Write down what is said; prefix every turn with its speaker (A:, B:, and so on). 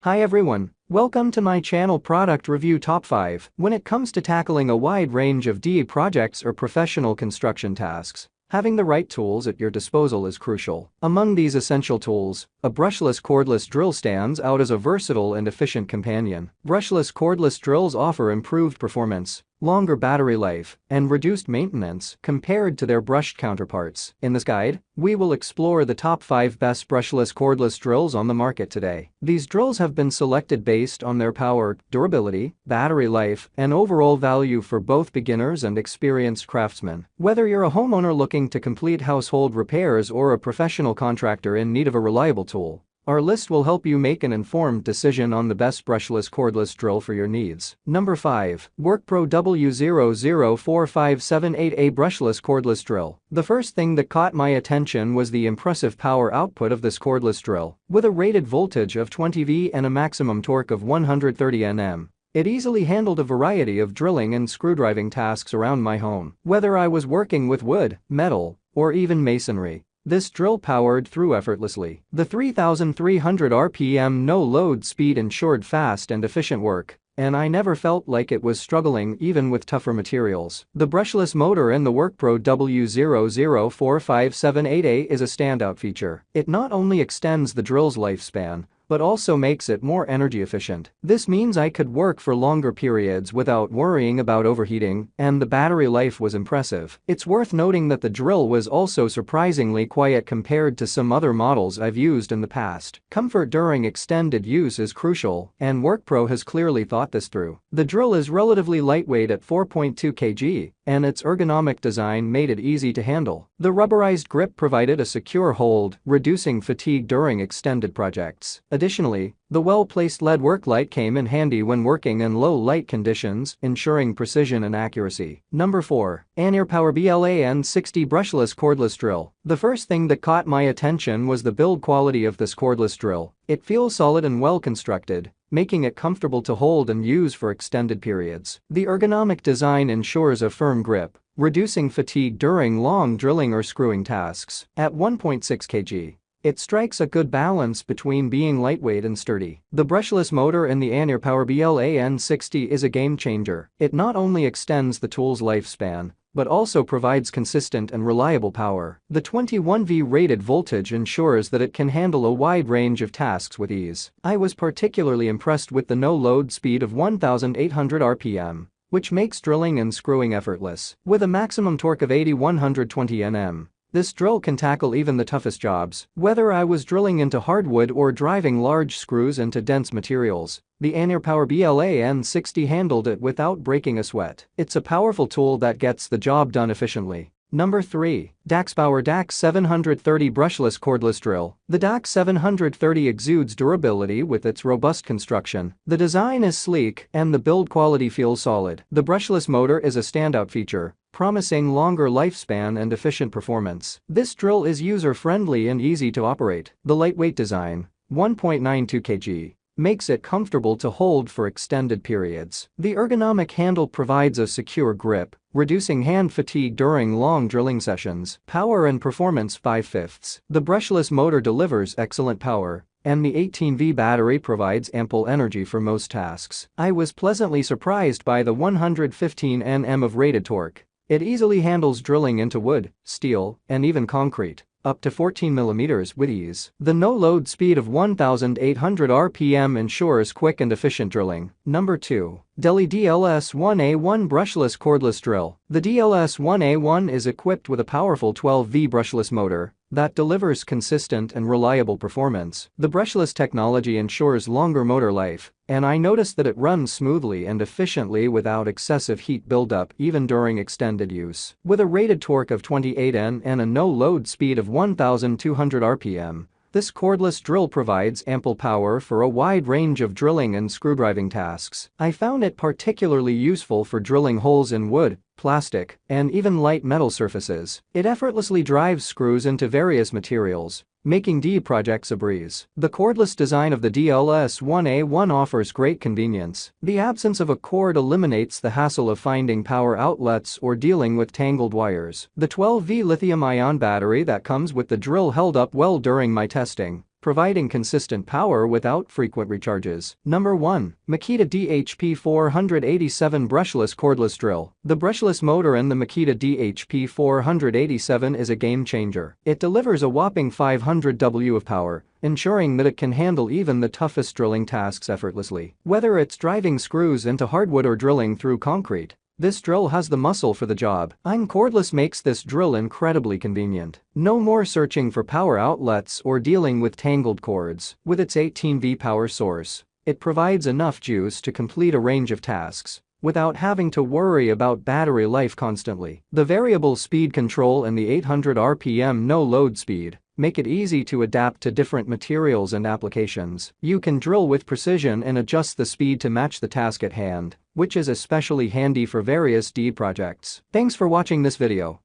A: Hi everyone, welcome to my channel Product Review Top 5. When it comes to tackling a wide range of DE projects or professional construction tasks, having the right tools at your disposal is crucial. Among these essential tools, a brushless cordless drill stands out as a versatile and efficient companion. Brushless cordless drills offer improved performance, longer battery life, and reduced maintenance compared to their brushed counterparts. In this guide, we will explore the top 5 best brushless cordless drills on the market today. These drills have been selected based on their power, durability, battery life, and overall value for both beginners and experienced craftsmen. Whether you're a homeowner looking to complete household repairs or a professional contractor in need of a reliable tool, our list will help you make an informed decision on the best brushless cordless drill for your needs. Number 5. WORKPRO W004578A Brushless Cordless Drill. The first thing that caught my attention was the impressive power output of this cordless drill. With a rated voltage of 20 V and a maximum torque of 130 Nm, it easily handled a variety of drilling and screwdriving tasks around my home. Whether I was working with wood, metal, or even masonry, this drill powered through effortlessly. The 3,300 RPM no-load speed ensured fast and efficient work, and I never felt like it was struggling even with tougher materials. The brushless motor in the WORKPRO W004578A is a standout feature. It not only extends the drill's lifespan, but also makes it more energy efficient. This means I could work for longer periods without worrying about overheating, and the battery life was impressive. It's worth noting that the drill was also surprisingly quiet compared to some other models I've used in the past. Comfort during extended use is crucial, and WORKPRO has clearly thought this through. The drill is relatively lightweight at 4.2 kg, and its ergonomic design made it easy to handle. The rubberized grip provided a secure hold, reducing fatigue during extended projects. Additionally, the well-placed LED work light came in handy when working in low light conditions, ensuring precision and accuracy. Number 4. ANEERPOWER BLAN60 Brushless Cordless Drill. The first thing that caught my attention was the build quality of this cordless drill. It feels solid and well constructed, making it comfortable to hold and use for extended periods. The ergonomic design ensures a firm grip, reducing fatigue during long drilling or screwing tasks. At 1.6 kg, it strikes a good balance between being lightweight and sturdy. The brushless motor in the ANEERPOWER BLAN60 is a game changer. It not only extends the tool's lifespan, but also provides consistent and reliable power. The 21 V rated voltage ensures that it can handle a wide range of tasks with ease. I was particularly impressed with the no-load speed of 1,800 RPM, which makes drilling and screwing effortless. With a maximum torque of 120 Nm, this drill can tackle even the toughest jobs. Whether I was drilling into hardwood or driving large screws into dense materials, the ANEERPOWER BLAN60 handled it without breaking a sweat. It's a powerful tool that gets the job done efficiently. Number 3. DAKSPOWER DAX730 Brushless Cordless Drill. The DAX730 exudes durability with its robust construction. The design is sleek, and the build quality feels solid. The brushless motor is a standout feature, promising longer lifespan and efficient performance. This drill is user-friendly and easy to operate. The lightweight design, 1.92 kg, makes it comfortable to hold for extended periods. The ergonomic handle provides a secure grip, reducing hand fatigue during long drilling sessions. Power and performance 5/5. The brushless motor delivers excellent power, and the 18 V battery provides ample energy for most tasks. I was pleasantly surprised by the 115 Nm of rated torque. It easily handles drilling into wood, steel, and even concrete, up to 14 mm with ease. The no-load speed of 1,800 RPM ensures quick and efficient drilling. Number 2. Deli DLS1A1 Brushless Cordless Drill. The DLS1A1 is equipped with a powerful 12 V brushless motor that delivers consistent and reliable performance. The brushless technology ensures longer motor life, and I noticed that it runs smoothly and efficiently without excessive heat buildup even during extended use. With a rated torque of 28 N and a no-load speed of 1,200 RPM, this cordless drill provides ample power for a wide range of drilling and screwdriving tasks. I found it particularly useful for drilling holes in wood, plastic, and even light metal surfaces. It effortlessly drives screws into various materials, making DE projects a breeze. The cordless design of the DLS1A1 offers great convenience. The absence of a cord eliminates the hassle of finding power outlets or dealing with tangled wires. The 12 V lithium-ion battery that comes with the drill held up well during my testing, providing consistent power without frequent recharges. Number 1. Makita DHP487 Brushless Cordless Drill. The brushless motor in the Makita DHP487 is a game changer. It delivers a whopping 500 W of power, ensuring that it can handle even the toughest drilling tasks effortlessly. Whether it's driving screws into hardwood or drilling through concrete, this drill has the muscle for the job. Cordless makes this drill incredibly convenient. No more searching for power outlets or dealing with tangled cords. With its 18V power source, it provides enough juice to complete a range of tasks without having to worry about battery life constantly. The variable speed control and the 800 RPM no-load speed make it easy to adapt to different materials and applications. You can drill with precision and adjust the speed to match the task at hand, which is especially handy for various DIY projects. Thanks for watching this video.